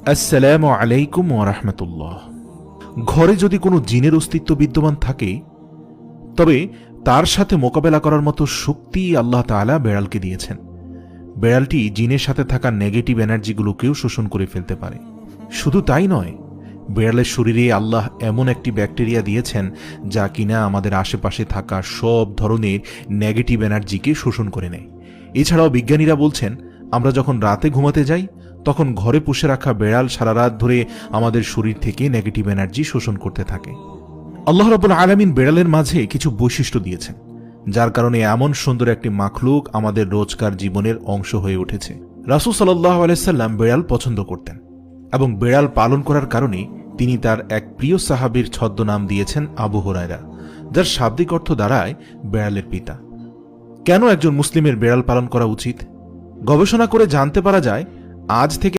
আসসালামু আলাইকুম ওয়া রাহমাতুল্লাহ। ঘরে যদি কোনো জিনের অস্তিত্ব বিদ্যমান থাকে, তবে তার সাথে মোকাবেলা করার মতো শক্তি আল্লাহ তাআলা বেড়ালকে দিয়েছেন। বেড়ালটি জিনের সাথে থাকা নেগেটিভ এনার্জিগুলোকেও শোষণ করে ফেলতে পারে। শুধু তাই নয়, বেড়ালের শরীরে আল্লাহ এমন একটি ব্যাকটেরিয়া দিয়েছেন যা কিনা আমাদের আশেপাশে থাকা সব ধরনের নেগেটিভ এনার্জিকে শোষণ করে নেয়। এছাড়াও বিজ্ঞানীরা বলছেন, আমরা যখন রাতে ঘুমাতে যাই তখন ঘরে পুষে রাখা বেড়াল সারা রাত ধরে আমাদের শরীর থেকে নেগেটিভ এনার্জি শোষণ করতে থাকে। আল্লাহ রাব্বুল আলামিন বেড়ালের মাঝে কিছু বৈশিষ্ট্য দিয়েছেন, যার কারণে এমন সুন্দর একটি মাখলুক আমাদের রোজকার জীবনের অংশ হয়ে উঠেছে। রাসূল সাল্লাল্লাহু আলাইহি সাল্লাম বেড়াল পছন্দ করতেন এবং বেড়াল পালন করার কারণে তিনি তার এক প্রিয় সাহাবীর ছদ্মনাম দিয়েছেন আবু হুরায়রা, যার শাব্দিক অর্থ দাঁড়ায় বেড়ালের পিতা। কেন একজন মুসলিমের বেড়াল পালন করা উচিত? গবেষণা করে জানতে পারা যায়, আজ থেকে